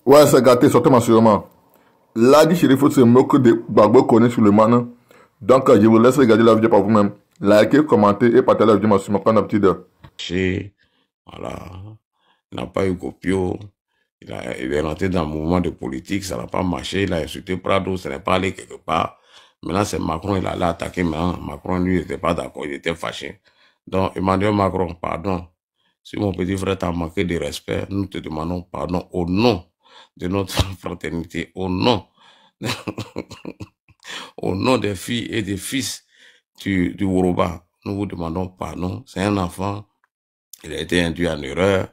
Ouais, c'est gâté, sortez sûrement. Là, dit Chérif, c'est mieux que de Gbagbo connaît sur le man. Donc, je vous laisse regarder la vidéo par vous-même. Likez, commentez et partagez la vidéo sur mon compte d'habitude. Voilà. Il n'a pas eu copio. Il est rentré dans le mouvement de politique, ça n'a pas marché. Il a insulté Prado, ça n'est pas allé quelque part. Maintenant, c'est Macron, il allait attaquer maintenant. Macron, lui, il n'était pas d'accord, il était fâché. Donc, Emmanuel Macron, pardon. Si mon petit frère t'a manqué de respect, nous te demandons pardon au nom de notre fraternité, au nom, au nom des filles et des fils du Woroba. Nous vous demandons pardon. C'est un enfant, il a été induit en erreur.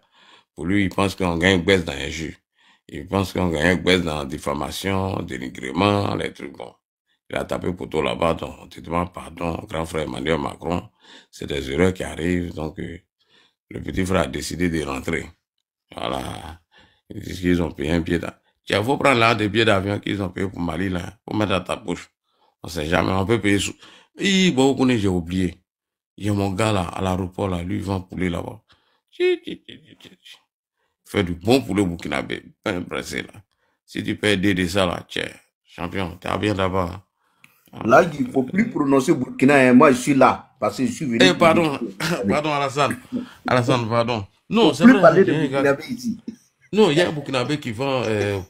Pour lui, il pense qu'on gagne baisse dans un jus. Il pense qu'on gagne baisse dans la diffamation, dénigrement, les trucs. Bon, il a tapé pour tout là-bas, donc on te demande pardon, grand frère Emmanuel Macron. C'est des erreurs qui arrivent, donc le petit frère a décidé de rentrer. Voilà. Ils disent qu'ils ont payé un billet d'avion. Il faut prendre là des billets d'avion qu'ils ont payé pour Mali, là, pour mettre dans ta bouche. On sait jamais, on peut payer sous. Bon, j'ai oublié. Il y a mon gars là, à l'aéroport, là, lui, il vend poulet là-bas. Fait du bon poulet burkinabé, pas pressé là. Si tu peux aider de ça là, tiens, champion, t'es bien là-bas. Là, il ne faut plus prononcer Burkina. Hein. Moi, je suis là. Parce que je suis venu pour Pardon, défendre. pardon Alassane. Alassane, pardon. Il ne Non, faut c'est plus vrai. parler de Burkinabé ici. Non, il y a un Burkinabé qui vend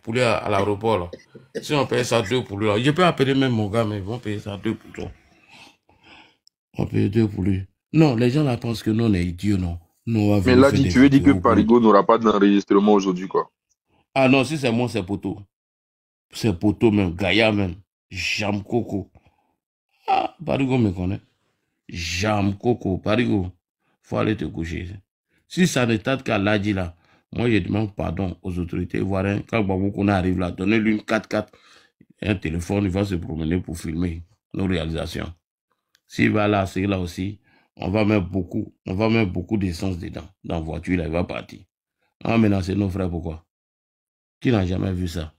poulet à l'aéroport là. Si on paye ça 2 poulets là, je peux appeler même mon gars, mais ils vont payer ça 2 pour toi. On paye 2 pour lui. Non, les gens là pensent que nous on est idiots, non. Nous, Mais là, tu veux dire que Parigo n'aura pas d'enregistrement aujourd'hui, quoi. Ah non, si c'est moi, c'est Poto. C'est Poto même, Gaïa même. Jam Coco. Ah, Parigo me connaît. Jam Coco, Parigo. Faut aller te coucher. Si ça ne tâte qu'à l'Adji là, moi je demande pardon aux autorités ivoiriennes. Quand Babou arrive là, donnez-lui une 4x4, un téléphone, il va se promener pour filmer nos réalisations. S'il va là, c'est là aussi, on va mettre beaucoup d'essence dedans. Dans la voiture, là, il va partir. On va menacer nos frères, pourquoi? Qui n'a jamais vu ça?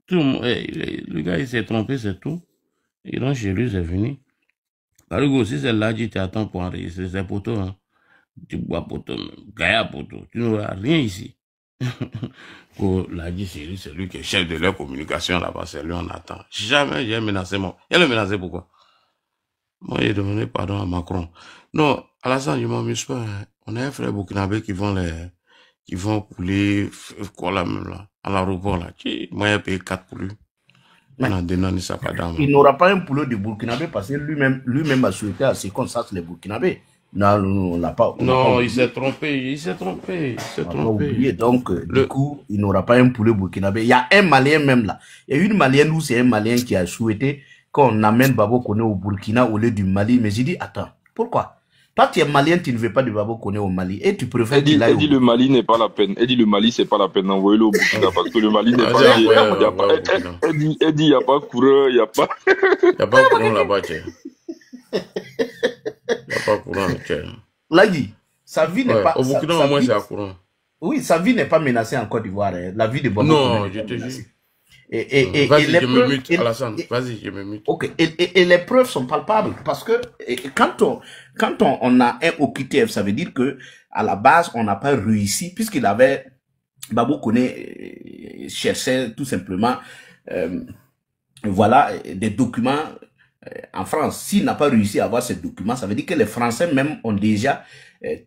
Tout le gars, il s'est trompé, c'est tout. Il rentre chez lui, c'est fini. Par exemple, si c'est l'Adji, tu attends pour enregistrer, c'est pour toi, hein. Tu bois poto, Gaïa poto, tu n'auras rien ici. Pour l'Adji Siri, c'est lui qui est chef de leur communication là-bas, c'est lui on attend. Jamais j'ai menacé moi. Il a le menacé pourquoi? Moi, j'ai demandé pardon à Macron. Non, Alassane, je m'amuse pas. Hein. On a un frère burkinabé qui vont poulet, quoi là même là, à l'aéroport là. Moi, j'ai payé 4 pour lui. Il n'aura pas un poulet de Burkinabé parce que lui-même a souhaité à ce qu'on sache les Burkinabés. Non, on l'a pas. Non, il s'est trompé. Oublié. Donc, du coup, il n'aura pas un poulet burkinabé. Il y a un Malien même là. Il y a une Malienne où c'est un Malien qui a souhaité qu'on amène Babo Koné au Burkina au lieu du Mali. Mais j'ai dit, attends, pourquoi? Toi, tu es Malien, tu ne veux pas de Babo Koné au Mali. Et tu préfères qu'il aille Elle dit le Mali n'est pas la peine. Elle dit le Mali, c'est pas la peine d'envoyer-le au Burkina parce que le Mali n'est pas... Elle dit, il n'y a pas coureur, il n'y a pas... Il n'y a pas courant là-bas, tiens. Il n'y a pas courant, tiens. Là, dit, sa vie n'est pas... Au Burkina, au moins, c'est à courant. Oui, sa vie n'est pas menacée en Côte d'Ivoire. Hein. La vie de Babo Non, je te jure. Vas-y, je me mute, Alassane. Vas-y, je me mute. Ok, et les preuves sont palpables parce que quand on a un OQTF, ça veut dire que à la base, on n'a pas réussi, puisqu'il avait, Babou Koné cherchait tout simplement, voilà, des documents en France. S'il n'a pas réussi à avoir ces documents, ça veut dire que les Français même ont déjà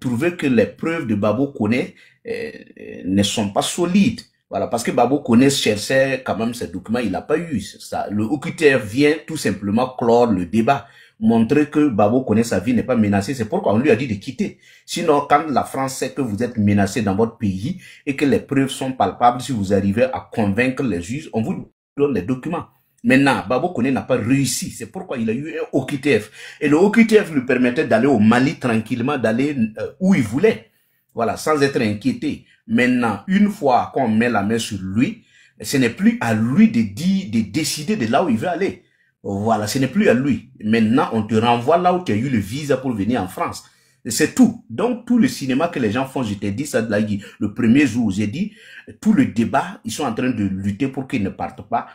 trouvé que les preuves de Babou Koné ne sont pas solides. Voilà, parce que Babou Koné cherchait quand même ces documents, il n'a pas eu ça. Le OQTF vient tout simplement clore le débat, montrer que Babou Koné, sa vie n'est pas menacée. C'est pourquoi on lui a dit de quitter. Sinon, quand la France sait que vous êtes menacé dans votre pays et que les preuves sont palpables, si vous arrivez à convaincre les juges, on vous donne les documents. Maintenant, Babou Koné n'a pas réussi. C'est pourquoi il a eu un OQTF. Et le OQTF lui permettait d'aller au Mali tranquillement, d'aller où il voulait. Voilà, sans être inquiété. Maintenant, une fois qu'on met la main sur lui, ce n'est plus à lui de décider de là où il veut aller. Voilà, ce n'est plus à lui. Maintenant, on te renvoie là où tu as eu le visa pour venir en France. C'est tout. Donc, tout le cinéma que les gens font, je t'ai dit ça de la le premier jour, j'ai dit, tout le débat, ils sont en train de lutter pour qu'ils ne partent pas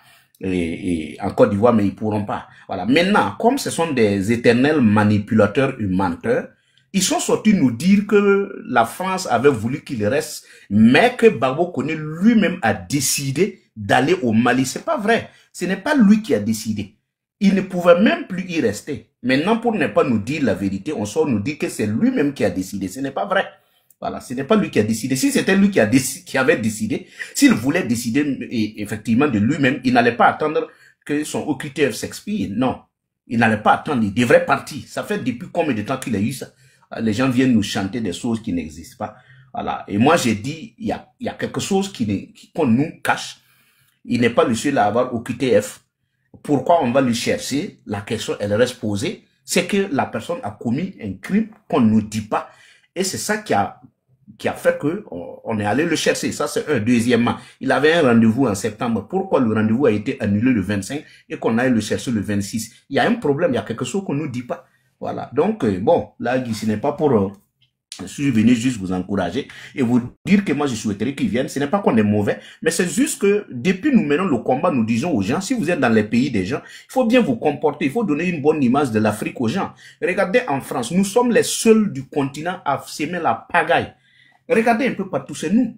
en Côte d'Ivoire, mais ils pourront pas. Voilà. Maintenant, comme ce sont des éternels manipulateurs et menteurs, Ils sont sortis nous dire que la France avait voulu qu'il reste, mais que Gbagbo Koné lui-même a décidé d'aller au Mali. C'est pas vrai. Ce n'est pas lui qui a décidé. Il ne pouvait même plus y rester. Maintenant, pour ne pas nous dire la vérité, on sort nous dire que c'est lui-même qui a décidé. Ce n'est pas vrai. Voilà, ce n'est pas lui qui a décidé. Si c'était lui qui avait décidé, s'il voulait décider effectivement de lui-même, il n'allait pas attendre que son OQTF s'expire. Non, il n'allait pas attendre. Il devrait partir. Ça fait depuis combien de temps qu'il a eu ça? Les gens viennent nous chanter des choses qui n'existent pas. Voilà. Et moi, j'ai dit, il y a quelque chose qu'on nous cache. Il n'est pas le seul à avoir OQTF. Pourquoi on va le chercher? La question, elle reste posée. C'est que la personne a commis un crime qu'on ne nous dit pas. Et c'est ça qui a fait que on est allé le chercher. Ça, c'est un. Deuxièmement, il avait un rendez-vous en septembre. Pourquoi le rendez-vous a été annulé le 25 et qu'on aille le chercher le 26? Il y a un problème, il y a quelque chose qu'on ne nous dit pas. Voilà. Donc, bon, là, ce n'est pas pour... je suis venu juste vous encourager et vous dire que moi, je souhaiterais qu'ils viennent. Ce n'est pas qu'on est mauvais, mais c'est juste que depuis nous menons le combat, nous disons aux gens, si vous êtes dans les pays des gens, il faut bien vous comporter, il faut donner une bonne image de l'Afrique aux gens. Regardez en France, nous sommes les seuls du continent à semer la pagaille. Regardez un peu partout, c'est nous.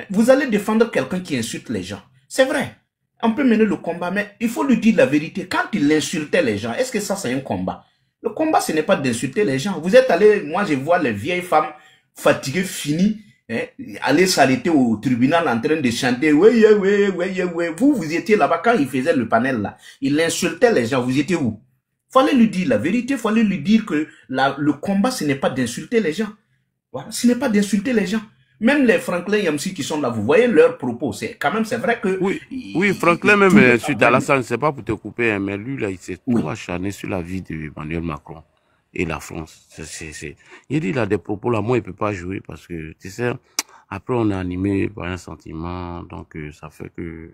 Vous allez défendre quelqu'un qui insulte les gens. C'est vrai. On peut mener le combat, mais il faut lui dire la vérité. Quand il insultait les gens, est-ce que ça, c'est un combat? Le combat, ce n'est pas d'insulter les gens. Vous êtes allé, moi, je vois les vieilles femmes fatiguées, finies, aller s'arrêter au tribunal en train de chanter. Oui. Vous étiez là-bas quand il faisait le panel là. Il insultait les gens. Vous étiez où? Fallait lui dire la vérité. Fallait lui dire que le combat, ce n'est pas d'insulter les gens. Voilà, ce n'est pas d'insulter les gens. Même les Franklin Yamsi qui sont là, vous voyez leurs propos. C'est quand même, c'est vrai que... Oui, Franklin même, suite à la salle, c'est pas pour te couper, hein, mais lui, là, il s'est tout acharné sur la vie d'Emmanuel Macron et la France. Il dit, il a des propos là, moi, il peut pas jouer parce que, tu sais, après, on est animé par un sentiment, donc ça fait que...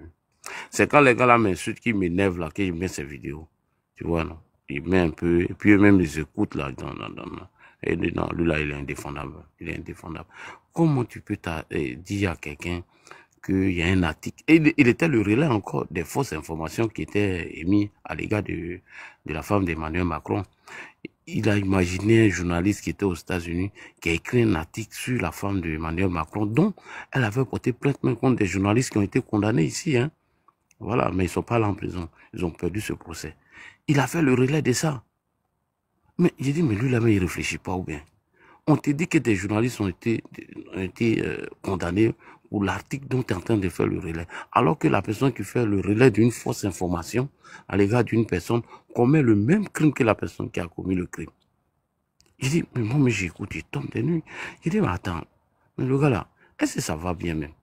C'est quand les gars là m'insultent, qui m'énervent là, qu'ils mettent ces vidéos. Tu vois, non? Ils mettent un peu, et puis eux-mêmes, ils écoutent là, et non, lui là, il est indéfendable. Il est indéfendable. Comment tu peux dire à quelqu'un qu'il y a un article? Et il était le relais encore des fausses informations qui étaient émises à l'égard de la femme d'Emmanuel Macron. Il a imaginé un journaliste qui était aux États-Unis qui a écrit un article sur la femme d'Emmanuel Macron dont elle avait porté plainte même contre des journalistes qui ont été condamnés ici. Hein. Voilà, mais ils ne sont pas là en prison. Ils ont perdu ce procès. Il a fait le relais de ça. Mais j'ai dit, mais lui, là, mais il ne réfléchit pas ou bien. On te dit que des journalistes ont été condamnés pour l'article dont tu es en train de faire le relais. Alors que la personne qui fait le relais d'une fausse information à l'égard d'une personne commet le même crime que la personne qui a commis le crime. J'ai dit, mais moi, mais j'écoute, il tombe des nuits. J'ai dit, mais attends, mais le gars là, est-ce que ça va bien même?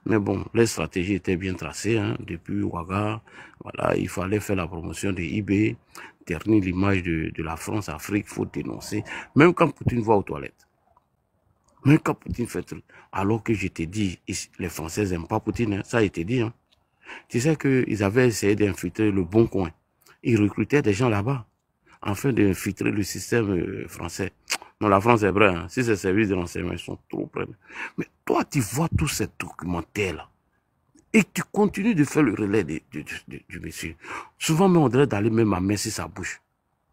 Mais bon, les stratégies étaient bien tracées, hein, depuis Ouaga. Voilà, il fallait faire la promotion de eBay, ternir l'image de la France-Afrique, il faut dénoncer. Même quand Poutine va aux toilettes. Même quand Poutine fait truc. Alors que je t'ai dit, les Français n'aiment pas Poutine, hein, ça a été dit. Hein. Tu sais qu'ils avaient essayé d'infiltrer le bon coin. Ils recrutaient des gens là-bas, afin d'infiltrer le système français. Non, la France est vraie. Hein. Si ces services de renseignement, ils sont trop près. Mais toi, tu vois tous ces documentaires-là. Et tu continues de faire le relais du monsieur. Souvent, mais on dirait d'aller même amincir sa bouche.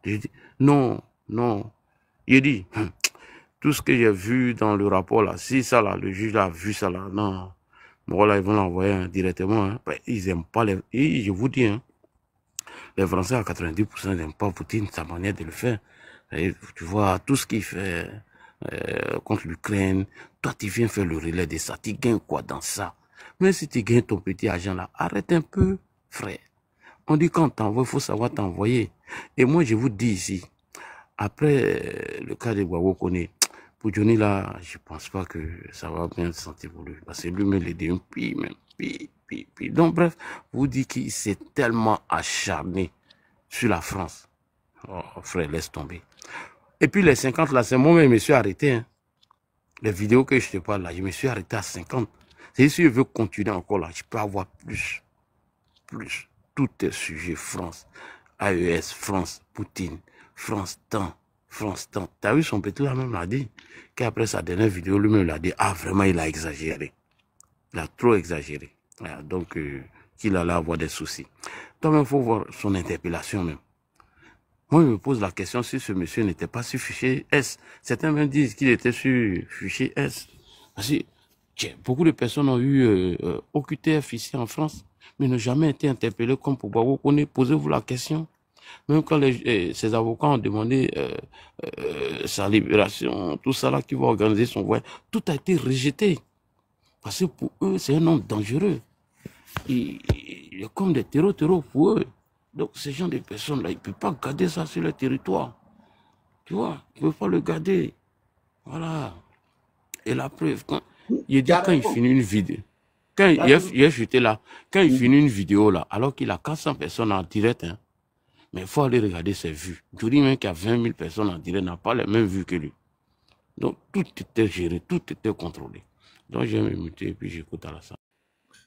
Je dis, non. Il dit, tout ce que j'ai vu dans le rapport, là, si ça, là, le juge a vu ça, là, non. Bon, là, ils vont l'envoyer hein, directement. Hein. Ben, ils n'aiment pas les... Et je vous dis, hein, les Français, à 90%, n'aiment pas Poutine, sa manière de le faire. Et tu vois, tout ce qu'il fait contre l'Ukraine, toi, tu viens faire le relais de ça. Tu gagnes quoi dans ça? Mais si tu gagnes ton petit argent là, arrête un peu, frère. On dit quand t'envoies, il faut savoir t'envoyer. Et moi, je vous dis ici, après le cas de Gbagbo Koné, pour Johnny là, je pense pas que ça va bien se sentir pour lui. Parce que lui-même, il est d'un pays, même. Puis. Donc, bref, vous dites qu'il s'est tellement acharné sur la France. Oh, frère, laisse tomber. Et puis les 50 là, c'est moi-même, je me suis arrêté. Hein. Les vidéos que je te parle là, je me suis arrêté à 50. C'est si je veux continuer encore là, je peux avoir plus. Tout est sujet France, AES, France, Poutine, France temps. T'as vu son petit là même l'a dit, qu'après sa dernière vidéo, lui-même l'a dit, ah vraiment il a exagéré. Il a trop exagéré. Voilà, donc qu'il allait avoir des soucis. Toi-même, il faut voir son interpellation même. Moi, je me pose la question si ce monsieur n'était pas sur fichier S. Certains même disent qu'il était sur fichier S. Parce que beaucoup de personnes ont eu OQTF ici en France, mais n'ont jamais été interpellés comme pour Babou Koné. Posez-vous la question. Même quand ses avocats ont demandé sa libération, tout ça là qui va organiser son voyage, tout a été rejeté. Parce que pour eux, c'est un homme dangereux. Il est comme des terreaux pour eux. Donc, ces gens de personnes-là, ils ne peuvent pas garder ça sur le territoire. Tu vois, ils ne peuvent pas le garder. Voilà. Et la preuve, quand il finit une vidéo, j'étais là, quand il finit une vidéo là, alors qu'il a 400 personnes en direct, hein, mais il faut aller regarder ses vues. Je dis même qu'il y a 20 000 personnes en direct, n'a pas les mêmes vues que lui. Donc, tout était géré, tout était contrôlé. Donc, j'ai me muté et puis j'écoute à la salle.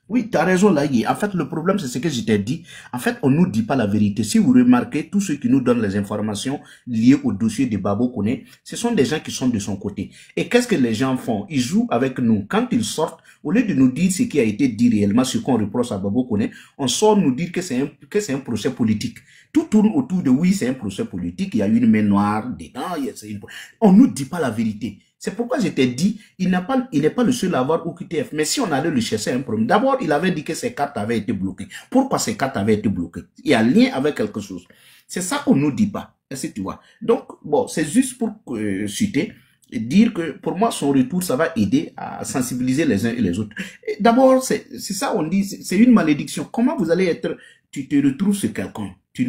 Oui, tu as raison là, Guy. En fait, le problème, c'est ce que je t'ai dit. En fait, on nous dit pas la vérité. Si vous remarquez, tous ceux qui nous donnent les informations liées au dossier de Babou Koné, ce sont des gens qui sont de son côté. Et qu'est-ce que les gens font? Ils jouent avec nous. Quand ils sortent, au lieu de nous dire ce qui a été dit réellement, ce qu'on reproche à Babou Koné, on sort nous dire que c'est un procès politique. Tout tourne autour de oui, c'est un procès politique. Il y a une main noire dedans. On nous dit pas la vérité. C'est pourquoi je t'ai dit, il n'est pas le seul à avoir OQTF. Mais si on allait le chercher un problème, d'abord, il avait dit que ses cartes avaient été bloquées. Pourquoi ses cartes avaient été bloquées? Il y a un lien avec quelque chose. C'est ça qu'on nous dit pas. Est-ce que tu vois? Donc, bon, c'est juste pour citer et dire que pour moi, son retour, ça va aider à sensibiliser les uns et les autres. D'abord, c'est ça, on dit, c'est une malédiction. Comment vous allez être, tu te retrouves sur quelqu'un? Tu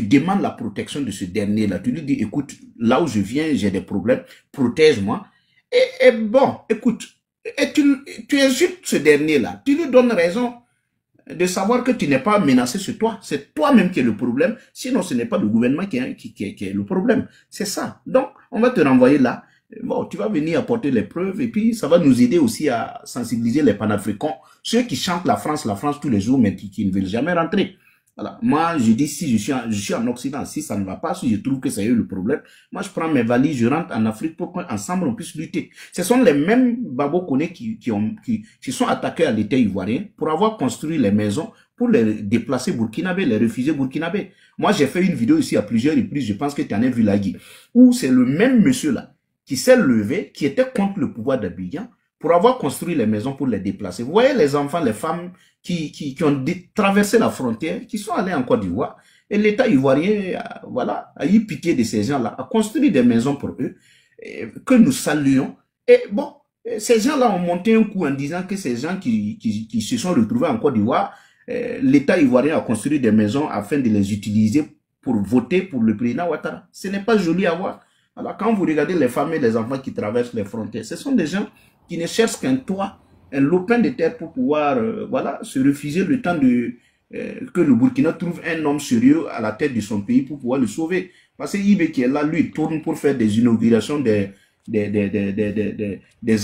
demandes la protection de ce dernier-là. Tu lui dis, écoute, là où je viens, j'ai des problèmes, protège-moi. Et bon, écoute, et tu insultes ce dernier-là. Tu lui donnes raison de savoir que tu n'es pas menacé sur toi. C'est toi-même qui es le problème. Sinon, ce n'est pas le gouvernement qui est le problème. C'est ça. Donc, on va te renvoyer là. Bon, tu vas venir apporter les preuves et puis ça va nous aider aussi à sensibiliser les panafricains, ceux qui chantent la France tous les jours, mais qui ne veulent jamais rentrer. Voilà. Moi, je dis, si je suis en Occident, si ça ne va pas, si je trouve que c'est eux le problème, moi, je prends mes valises, je rentre en Afrique pour qu'ensemble, on puisse lutter. Ce sont les mêmes Babou Koné qui sont attaqués à l'État ivoirien pour avoir construit les maisons pour les déplacer burkinabés, les réfugiés burkinabés. Moi, j'ai fait une vidéo ici à plusieurs reprises, je pense que tu en as vu là, Guy, où c'est le même monsieur-là qui s'est levé, qui était contre le pouvoir d'Abidjan, pour avoir construit les maisons pour les déplacer. Vous voyez les enfants, les femmes qui ont traversé la frontière, qui sont allés en Côte d'Ivoire, et l'État ivoirien, voilà, a eu pitié de ces gens-là, a construit des maisons pour eux, que nous saluons. Et bon, ces gens-là ont monté un coup en disant que ces gens qui se sont retrouvés en Côte d'Ivoire, l'État ivoirien a construit des maisons afin de les utiliser pour voter pour le président Ouattara. Ce n'est pas joli à voir. Alors, quand vous regardez les femmes et les enfants qui traversent les frontières, ce sont des gens qui ne cherchent qu'un toit, un lopin de terre pour pouvoir voilà, se refuser le temps que le Burkina trouve un homme sérieux à la tête de son pays pour pouvoir le sauver. Parce que Ibé qui est là, lui, il tourne pour faire des inaugurations des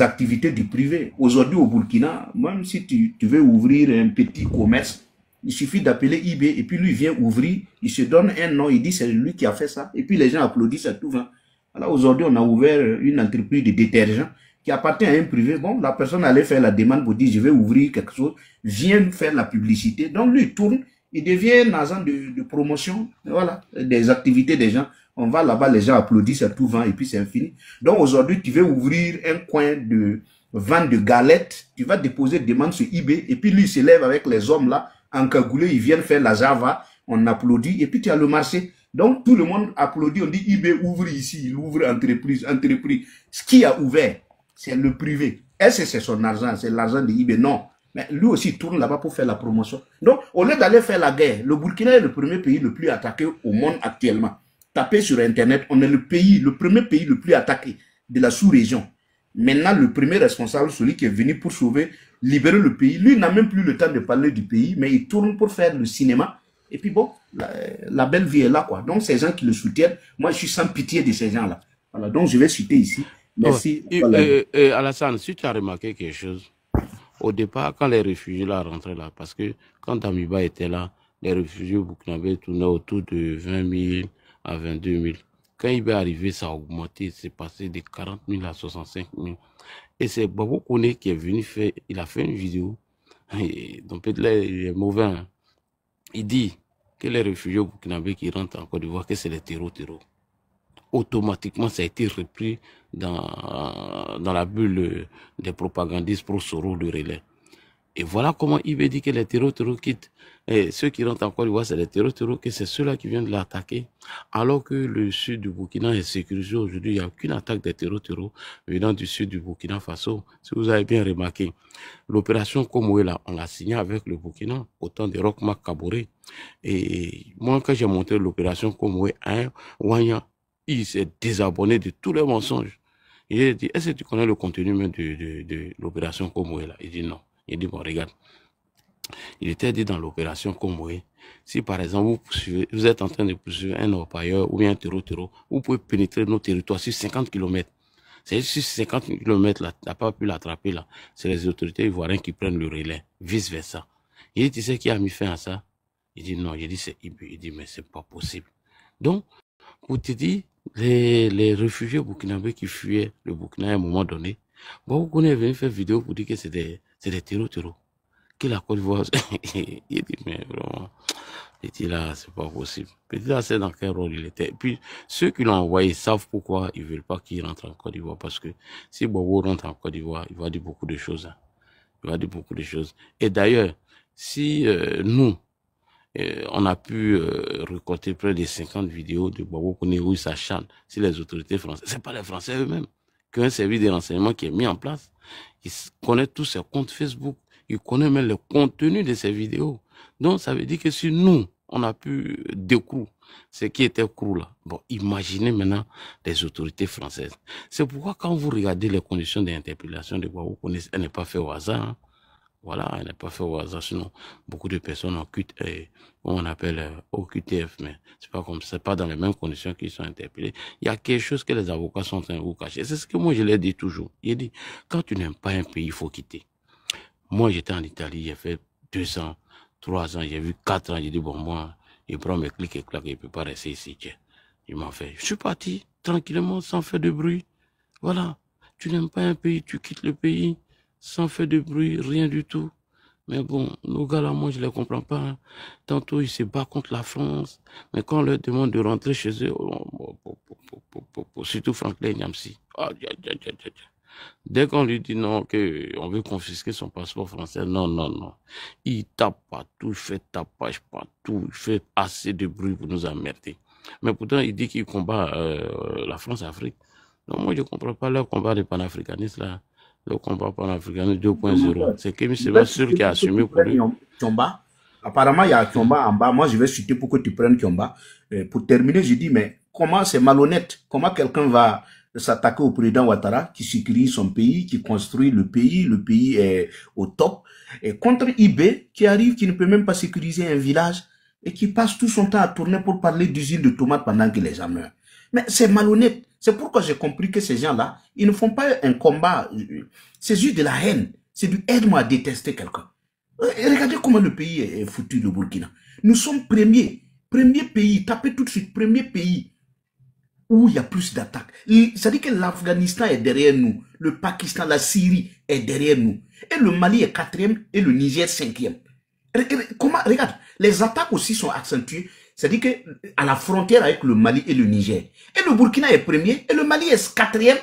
activités du privé. Aujourd'hui au Burkina, même si tu veux ouvrir un petit commerce, il suffit d'appeler Ibé et puis lui vient ouvrir, il se donne un nom, il dit c'est lui qui a fait ça et puis les gens applaudissent à tout va. Alors aujourd'hui on a ouvert une entreprise de détergents qui appartient à un privé. Bon, la personne allait faire la demande pour dire je vais ouvrir quelque chose, vient faire la publicité. Donc lui il tourne, il devient un agent de promotion, voilà, des activités des gens. On va là-bas, les gens applaudissent à tout vent et puis c'est infini. Donc aujourd'hui, tu veux ouvrir un coin de vente de galettes, tu vas déposer une demande sur eBay et puis lui il se lève avec les hommes là, encagoulés, ils viennent faire la Java, on applaudit et puis tu as le marché. Donc tout le monde applaudit, on dit eBay ouvre ici, il ouvre entreprise. Ce qui a ouvert, c'est le privé. Est-ce que c'est son argent, c'est l'argent de eBay? Non. Mais lui aussi il tourne là-bas pour faire la promotion. Donc au lieu d'aller faire la guerre, le Burkina est le premier pays le plus attaqué au monde actuellement. Tapez sur Internet, on est le premier pays le plus attaqué de la sous-région. Maintenant, le premier responsable, celui qui est venu pour sauver, libérer le pays, lui n'a même plus le temps de parler du pays, mais il tourne pour faire le cinéma. Et puis bon, la belle vie est là, quoi. Donc, ces gens qui le soutiennent, moi, je suis sans pitié de ces gens-là. Voilà, donc je vais citer ici. Merci. Alassane, si tu as remarqué quelque chose, au départ, quand les réfugiés là rentraient là, parce que quand Damiba était là, les réfugiés burkinabés tournaient autour de 20 000 à 22 000. Quand il est arrivé, ça a augmenté, c'est passé de 40 000 à 65 000. Et c'est Babou Koné qui est venu faire, il a fait une vidéo, donc peut-être là, il est mauvais, hein. Il dit que les réfugiés burkinabés qui rentrent en Côte d'Ivoire, que c'est les terreaux. Automatiquement, ça a été repris dans la bulle des propagandistes pro Soro de relais. Et voilà comment il veut dire que les terreaux quittent. Et ceux qui rentrent en Côte d'Ivoire, c'est les terreaux, que c'est ceux-là qui viennent de l'attaquer. Alors que le sud du Burkina est sécurisé aujourd'hui, il n'y a aucune attaque des terreaux venant du sud du Burkina Faso. Si vous avez bien remarqué, l'opération Komoué, là, on l'a signé avec le Burkina, au temps de Roch-Marc Kaboré. Et moi, quand j'ai montré l'opération Komoué à Wanya, il s'est désabonné de tous les mensonges. Il a dit, est-ce que tu connais le contenu même de l'opération Komoué, là? Il dit non. Il dit, bon, regarde, il était dit dans l'opération Komoué, si par exemple vous êtes en train de poursuivre un orpailleur ou bien un terreau, vous pouvez pénétrer nos territoires sur 50 km. C'est sur 50 km, là, tu n'as pas pu l'attraper, là. C'est les autorités ivoiriennes qui prennent le relais, vice versa. Il dit, tu sais qui a mis fin à ça? Il dit, non, il dit, c'est Ibu. Il dit, mais c'est pas possible. Donc, pour te dire, les réfugiés burkinabés qui fuyaient le Burkina à un moment donné, bon, vous connaissez, venu faire vidéo pour dire que c'est des terreaux. Que la Côte d'Ivoire, il dit, mais vraiment, Petit là, c'est pas possible. Petit là, c'est dans quel rôle il était. Et puis, ceux qui l'ont envoyé savent pourquoi ils veulent pas qu'il rentre en Côte d'Ivoire. Parce que si Bobo rentre en Côte d'Ivoire, il va dire beaucoup de choses. Hein. Il va dire beaucoup de choses. Et d'ailleurs, si nous, on a pu récolter près de 50 vidéos de Bobo Koné où il s'acharne si les autorités françaises, c'est pas les Français eux-mêmes, qu'un service de renseignement qui est mis en place. Ils connaissent tous ses comptes Facebook, ils connaissent même le contenu de ces vidéos. Donc ça veut dire que si nous, on a pu découvrir ce qui était crou là, bon, imaginez maintenant les autorités françaises. C'est pourquoi quand vous regardez les conditions d'interpellation de Bobo Koné, elle n'est pas faite au hasard. Hein. Voilà, elle n'est pas fait au hasard, sinon beaucoup de personnes ont on appelle OQTF, mais c'est pas comme ça, c'est pas dans les mêmes conditions qu'ils sont interpellés. Il y a quelque chose que les avocats sont en train de vous cacher. C'est ce que moi je l'ai dit toujours. Il dit, quand tu n'aimes pas un pays, il faut quitter. Moi j'étais en Italie, j'ai fait 2 ans, 3 ans, j'ai vu 4 ans, j'ai dit bon moi, il prend mes clics et claques, il ne peut pas rester ici, tiens. Il m'en fait. Je suis parti tranquillement, sans faire de bruit. Voilà, tu n'aimes pas un pays, tu quittes le pays. Sans faire de bruit, rien du tout. Mais bon, nos gars là, moi je les comprends pas. Hein. Tantôt ils se battent contre la France, mais quand on leur demande de rentrer chez eux, surtout Franklin Nyamsi, dès qu'on lui dit non, qu'on veut confisquer son passeport français, non. Il tape partout, il fait tapage partout, il fait assez de bruit pour nous emmerder. Mais pourtant il dit qu'il combat la France-Afrique. Donc moi je comprends pas leur combat de panafricanistes là. Le combat panafricain 2.0. C'est Kémy Sébasseur qui a assumé pour lui. Kiomba. Apparemment, il y a Kiomba en bas. Moi, je vais citer pour que tu prennes Kiomba. Pour terminer, je dis, mais comment c'est malhonnête? Comment quelqu'un va s'attaquer au président Ouattara qui sécurise son pays, qui construit le pays est au top, et contre IB qui arrive, qui ne peut même pas sécuriser un village et qui passe tout son temps à tourner pour parler d'usine de tomates pendant que les gens meurent. Mais c'est malhonnête. C'est pourquoi j'ai compris que ces gens-là, ils ne font pas un combat. C'est juste de la haine. C'est du aide-moi à détester quelqu'un. Regardez comment le pays est foutu, le Burkina. Nous sommes premier pays, tapez tout de suite, premier pays où il y a plus d'attaques. C'est-à-dire que l'Afghanistan est derrière nous, le Pakistan, la Syrie est derrière nous. Et le Mali est 4e et le Niger 5e. Comment, regarde, les attaques aussi sont accentuées. C'est-à-dire qu'à la frontière avec le Mali et le Niger. Et le Burkina est premier, et le Mali est 4e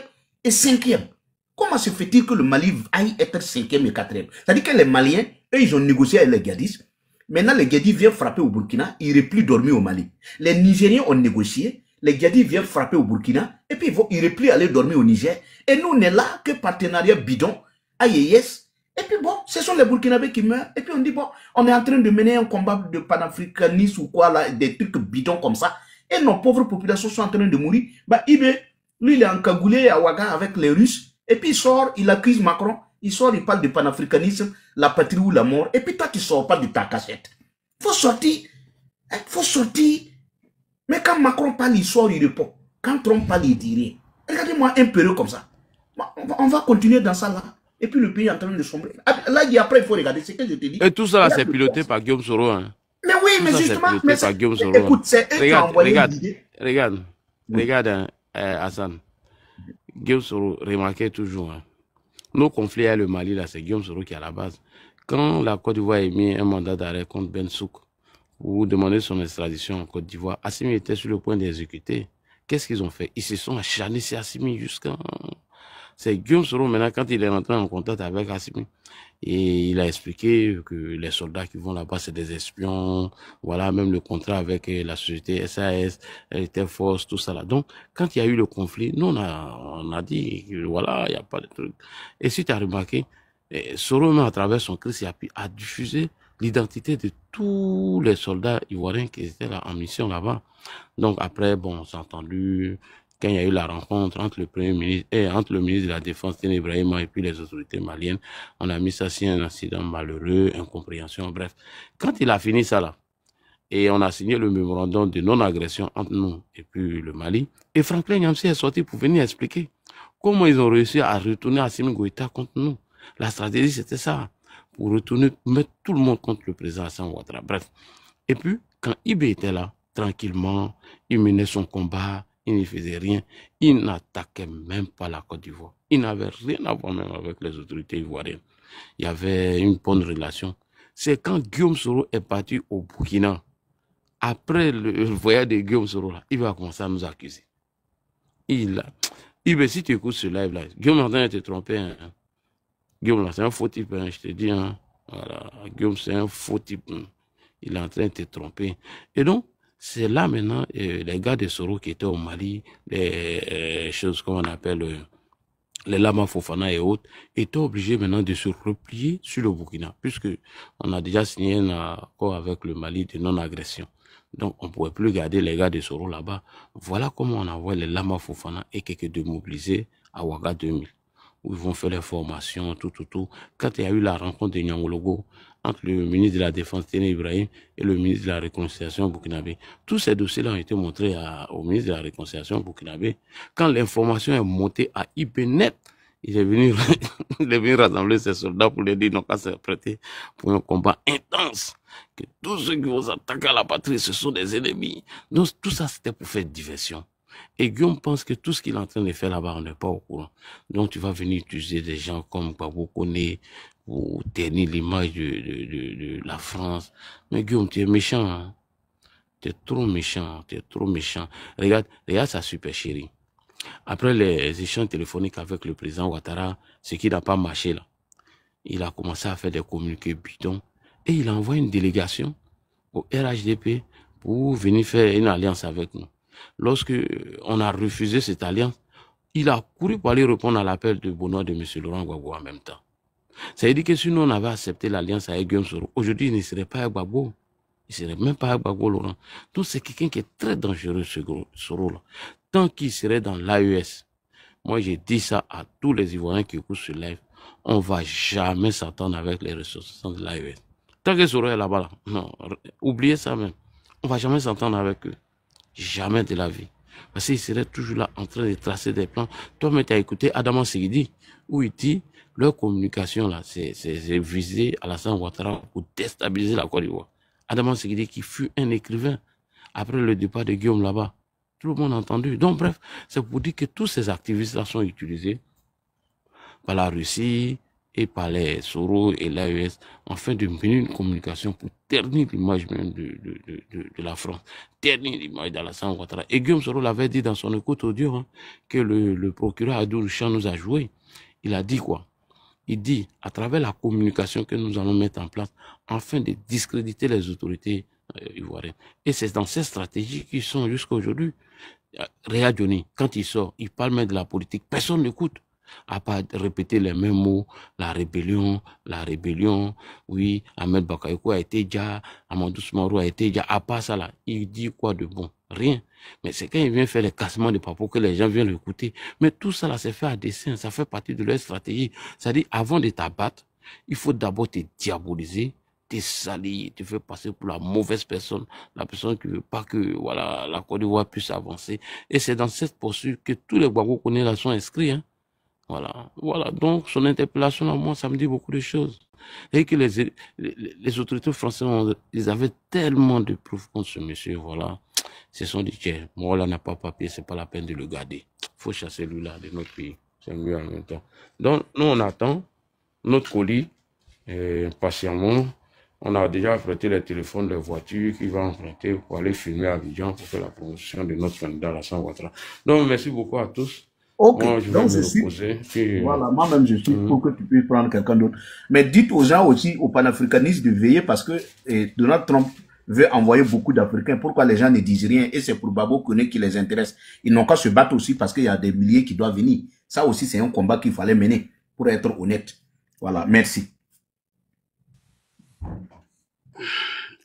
et 5e. Comment se fait-il que le Mali aille être 5e et 4e? C'est-à-dire que les Maliens, eux, ils ont négocié avec les Gadis. Maintenant, les Gadis viennent frapper au Burkina, ils n'iraient plus dormir au Mali. Les Nigériens ont négocié, les Gadis viennent frapper au Burkina, et puis ils n'iraient plus aller dormir au Niger. Et nous, on est là que partenariat bidon, AIS. Et puis bon, ce sont les Burkinabés qui meurent. Et puis on dit, bon, on est en train de mener un combat de panafricanisme ou quoi, là, des trucs bidons comme ça. Et nos pauvres populations sont en train de mourir. Bah, Ibe, lui, il est encagoulé à Ouaga avec les Russes. Et puis il sort, il accuse Macron. Il sort, il parle de panafricanisme, la patrie ou la mort. Et puis toi, tu sors pas de ta cachette. Faut sortir. Faut sortir. Mais quand Macron parle, il sort, il répond. Quand Trump parle, il dit rien. Regardez-moi un peu comme ça. On va continuer dans ça là. Et puis le pays est en train de sombrer. Là, après, il faut regarder ce que je te dis. Et tout ça, c'est piloté par Guillaume Soro. Hein. Mais oui, tout mais ça, justement, par Guillaume Soro. Écoute, c'est eux qui ont envoyé l'idée. Regarde, Hassan. Guillaume Soro, remarquez toujours, hein, nos conflits avec le Mali, là, c'est Guillaume Soro qui est à la base. Quand la Côte d'Ivoire a mis un mandat d'arrêt contre Ben Souk pour demander son extradition en Côte d'Ivoire. Assimi était sur le point d'exécuter. Qu'est-ce qu'ils ont fait? Ils se sont acharnés sur Assimi jusqu'à... C'est Guillaume Soro maintenant, quand il est rentré en contact avec Assimi, et il a expliqué que les soldats qui vont là-bas, c'est des espions. Voilà, même le contrat avec la société SAS, Air Force, tout ça là. Donc, quand il y a eu le conflit, nous, on a dit, voilà, il n'y a pas de truc. Et si tu as remarqué, Soro, même à travers son Christ, a diffusé l'identité de tous les soldats ivoiriens qui étaient là en mission là-bas. Donc, après, bon, on s'est entendu... Quand il y a eu la rencontre entre le Premier ministre et entre le ministre de la Défense, Téné Ibrahima, et puis les autorités maliennes, on a mis ça sur un incident malheureux, incompréhension, bref. Quand il a fini ça là, et on a signé le mémorandum de non-agression entre nous et puis le Mali, et Franklin Nyamsi est sorti pour venir expliquer comment ils ont réussi à retourner Assimi Goïta contre nous. La stratégie, c'était ça, pour retourner, mettre tout le monde contre le président Hassan Ouattara. Bref. Et puis, quand Ibé était là, tranquillement, il menait son combat, il ne faisait rien. Il n'attaquait même pas la Côte d'Ivoire. Il n'avait rien à voir même avec les autorités ivoiriennes. Il y avait une bonne relation. C'est quand Guillaume Soro est parti au Burkina, après le voyage de Guillaume Soro, là, il va commencer à nous accuser. Si tu écoutes ce live-là, Guillaume est en train de te tromper. Hein. Guillaume, c'est un faux type, hein, je te dis. Hein. Voilà. Guillaume, c'est un faux type. Hein. Il est en train de te tromper. Et donc, c'est là maintenant, les gars de Soro qui étaient au Mali, les choses qu'on appelle les Lama Fofana et autres, étaient obligés maintenant de se replier sur le Burkina, puisque on a déjà signé un accord avec le Mali de non-agression. Donc, on ne pouvait plus garder les gars de Soro là-bas. Voilà comment on envoie les Lama Fofana et quelques démobilisés à Ouaga 2000, où ils vont faire les formations, tout. Quand il y a eu la rencontre de Nyangologo entre le ministre de la Défense, Téné Ibrahim, et le ministre de la Réconciliation burkinabé, tous ces dossiers-là ont été montrés au ministre de la Réconciliation burkinabé. Quand l'information est montée à IPNet, il est venu rassembler ses soldats pour leur dire non, qu'à se prêter pour un combat intense, que tous ceux qui vont s'attaquer à la patrie, ce sont des ennemis. Donc, tout ça, c'était pour faire diversion. Et Guillaume pense que tout ce qu'il est en train de faire là-bas, on n'est pas au courant. Donc, tu vas venir utiliser des gens comme Gbagbo Koné pour ternir l'image de la France. Mais Guillaume, tu es méchant. Hein? Tu es trop méchant. Regarde sa super chérie. Après les échanges téléphoniques avec le président Ouattara, ce qui n'a pas marché là, il a commencé à faire des communiqués bidons et il a envoyé une délégation au RHDP pour venir faire une alliance avec nous. Lorsque on a refusé cette alliance, il a couru pour aller répondre à l'appel de Benoît de M. Laurent Gbagbo en même temps. Ça veut dire que si nous on avait accepté l'alliance avec Guillaume Soro, aujourd'hui il ne serait pas avec Gbagbo. Il ne serait même pas avec Gbagbo Laurent. Donc c'est quelqu'un qui est très dangereux, ce Soro-là. Tant qu'il serait dans l'AES, moi j'ai dit ça à tous les Ivoiriens qui écoutent ce live, on ne va jamais s'entendre avec les ressortissants de l'AES. Tant que Soro est là-bas, là, non, oubliez ça même. On ne va jamais s'entendre avec eux. Jamais de la vie. Parce qu'ils seraient toujours là en train de tracer des plans. Toi-même, tu as écouté Adama Seguidi, où il dit leur communication, là, c'est visé à Alassane Ouattara pour déstabiliser la Côte d'Ivoire. Adama Seguidi, qui fut un écrivain après le départ de Guillaume là-bas. Tout le monde a entendu. Donc, bref, c'est pour dire que tous ces activistes-là sont utilisés par la Russie et par les Soro et l'AES afin de mener une communication pour ternir l'image même de la France, ternir l'image d'Alassane Ouattara. Et Guillaume Soro l'avait dit dans son écoute audio hein, que le procureur Adou Richard nous a joué. Il a dit quoi? Il dit, à travers la communication que nous allons mettre en place afin de discréditer les autorités ivoiriennes. Et c'est dans ces stratégies qui sont jusqu'à aujourd'hui. Réa Johnny, quand il sort, il parle même de la politique. Personne n'écoute. À part répéter les mêmes mots, la rébellion, oui, Ahmed Bakayoko a été déjà, Amadou Soumarou a été déjà, à part ça là, il dit quoi de bon? Rien. Mais c'est quand il vient faire les cassements de papier que les gens viennent l'écouter. Mais tout ça là, c'est fait à dessein, ça fait partie de leur stratégie. C'est-à-dire, avant de t'abattre, il faut d'abord te diaboliser, te salir, te faire passer pour la mauvaise personne, la personne qui veut pas que, voilà, la Côte d'Ivoire puisse avancer. Et c'est dans cette poursuite que tous les Gbagbo Koné là sont inscrits, hein. Voilà. Donc, son interpellation, à moi, ça me dit beaucoup de choses. Et que les autorités françaises, ils avaient tellement de preuves contre ce monsieur, voilà. Ils se sont dit, tiens, moi, là, n'a pas papier, c'est pas la peine de le garder. Il faut chasser lui-là de notre pays. C'est mieux en même temps. Donc, nous, on attend notre colis, patiemment. On a déjà prêté les téléphones des voitures qui va emprunter pour aller filmer à Abidjan pour faire la promotion de notre candidat Alassane Ouattara. Donc, merci beaucoup à tous. Ok, Moi, je vais donc me je suis. reposer. Puis, Voilà, moi-même je suis pour que tu puisses prendre quelqu'un d'autre. Mais dites aux gens aussi, aux panafricanistes, de veiller parce que Donald Trump veut envoyer beaucoup d'Africains. Pourquoi les gens ne disent rien? Et c'est pour Babo Koné qui les intéresse. Ils n'ont qu'à se battre aussi parce qu'il y a des milliers qui doivent venir. Ça aussi, c'est un combat qu'il fallait mener, pour être honnête. Voilà, merci.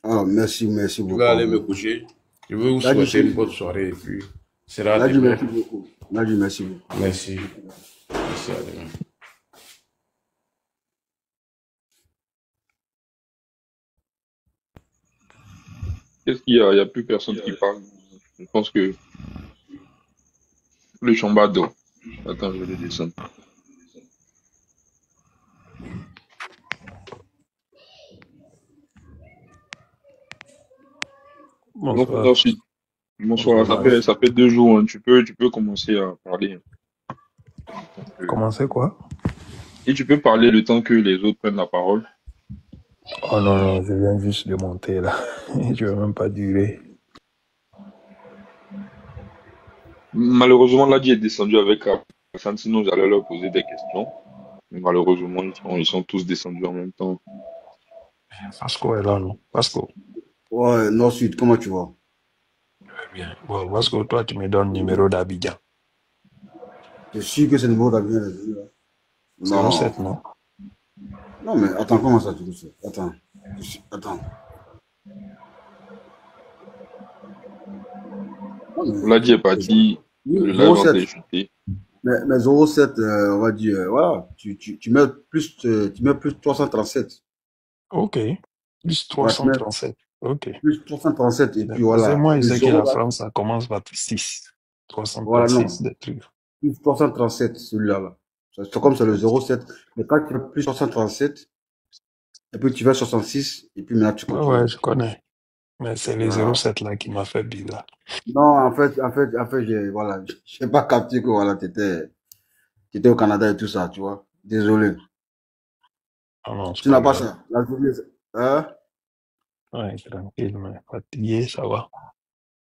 Ah, merci je beaucoup. vais aller me coucher. Je veux vous souhaiter une bonne soirée et puis sera Nadji, demain. merci beaucoup. Nadji, merci beaucoup. Merci. Merci à demain. Qu'est-ce qu'il y a? Il n'y a plus personne qui parle. Je pense que le chambado. Attends, je vais le descendre. Bonsoir. Donc, ensuite, bonsoir. Ça fait 2 jours. Hein. Tu peux commencer à parler. Commencer quoi? Et tu peux parler le temps que les autres prennent la parole. Oh non, non, je viens juste de monter là. Je vais même pas durer. Malheureusement, Ladji est descendu avec Hassan, sinon j'allais leur poser des questions. Mais malheureusement, ils sont tous descendus en même temps. Vasco est là, non? Vasco. Ouais, Nord-Sud, comment tu vas? Bien. Bon, Vasco, toi, tu me donnes le numéro d'Abidjan. Je suis sûr que c'est le numéro d'Abidjan. Non. 07, non? Non, mais attends, comment ça, tu le sais? Attends. Ladji est parti, le live a été chuté. Mais 07, on va dire, voilà, tu mets plus 337. Ok. Plus 337. Ok. Plus 337, et puis voilà. Moi, je sais que la France, ça commence par 6. 336, voilà, des trucs. Plus 337, celui-là. C'est comme c'est le 07. Mais quand tu fais plus 337, et puis tu vas 66, et puis maintenant tu continues. Ouais, je connais. Mais c'est les 07 là qui m'a fait bizarre. Non, en fait, voilà, j'ai pas capté que voilà, t'étais au Canada et tout ça, tu vois. Désolé. Non, tu n'as pas ça. La journée, hein? Ouais, tranquille, mais fatigué, ça va.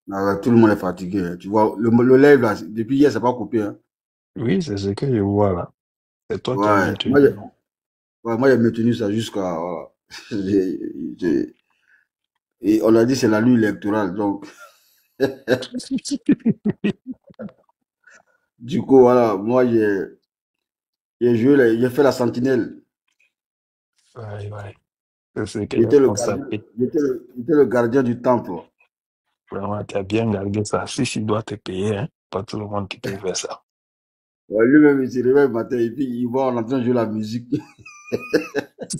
Non, tout le monde est fatigué. Tu vois, le live là, depuis hier, c'est pas coupé. Hein? Oui, c'est ce que je vois là. C'est toi qui as maintenu. Moi, j'ai maintenu ça jusqu'à. Voilà. Et on a dit c'est la nuit électorale, donc. Du coup, voilà, moi, j'ai fait la sentinelle. Ouais. C'est ce que J'étais le gardien du temple. Vraiment, tu as bien gardé ça. Si je dois te payer, hein, pas tout le monde qui peut faire ça. Ouais, lui-même, il se réveille le matin et puis il voit, on entend jouer la musique.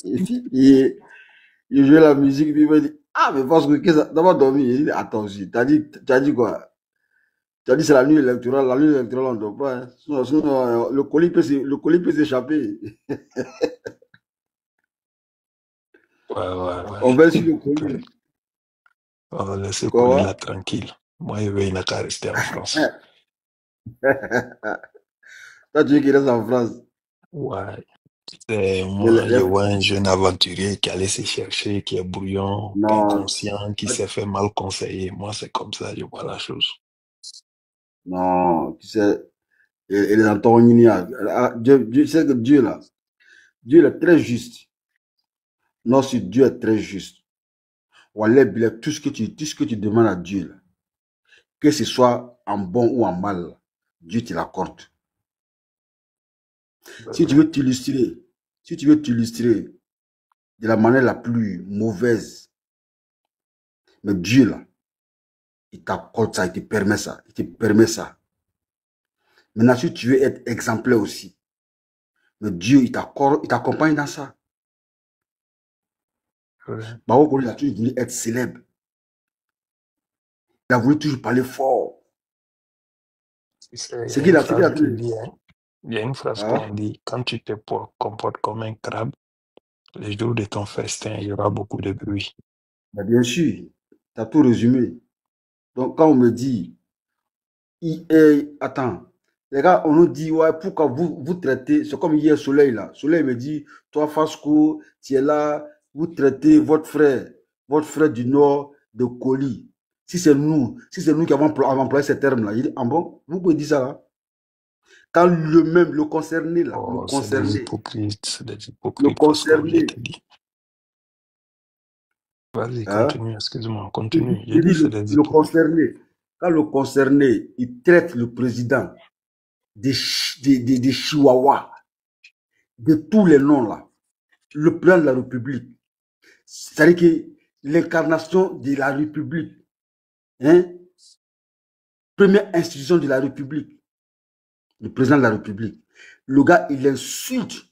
il joue la musique, puis il me dit, ah, mais parce que d'abord dormi. Il dit, attends aussi, tu as dit quoi? Tu as dit c'est la nuit électorale, on ne dort pas. Hein. Sinon, le colis peut s'échapper. Ouais. On va sur le colis. On va laisser colis là tranquille. Moi, il n'a qu'à rester en France. Toi, tu veux qu'il reste en France? Ouais. Moi, je vois un jeune aventurier qui allait se chercher, qui est brouillon, inconscient, qui s'est fait mal conseiller. Moi, c'est comme ça, je vois la chose. Non, tu sais, il est dans Dieu, c'est que Dieu là, Dieu est très juste. Non, si Dieu est très juste. Tout ce que tu demandes à Dieu, là, que ce soit en bon ou en mal, Dieu te l'accorde. Si tu veux t'illustrer de la manière la plus mauvaise, mais Dieu là, il t'accorde ça, il te permet ça. Maintenant, si tu veux être exemplaire aussi, mais Dieu, il t'accompagne dans ça. Babo Koné a toujours voulu être célèbre. Il a voulu toujours parler fort. C'est qu'il a dit. Il y a une phrase qu'on dit, quand tu te comportes comme un crabe, les jours de ton festin, il y aura beaucoup de bruit. Mais bien sûr, tu as tout résumé. Donc, quand on me dit, attends, les gars, on nous dit, ouais, pourquoi vous traitez, c'est comme hier, Soleil là. Soleil me dit, toi, Fasco, tu es là, vous traitez votre frère du Nord de colis. Si c'est nous qui avons employé ces termes-là, il dit, ah bon, vous pouvez dire ça là? Quand le concerné là, Oh, c'est des hypocrites le parce qu'on vient concerné, te dire. Vas-y, hein, continue, excuse-moi, continue. je J'ai dis dit c'est des le hypocrites. concerné, quand le concerné, il traite le président des chihuahuas, de tous les noms là, le plan de la République, c'est-à-dire que l'incarnation de la République, hein, première institution de la République, le président de la République, le gars, il insulte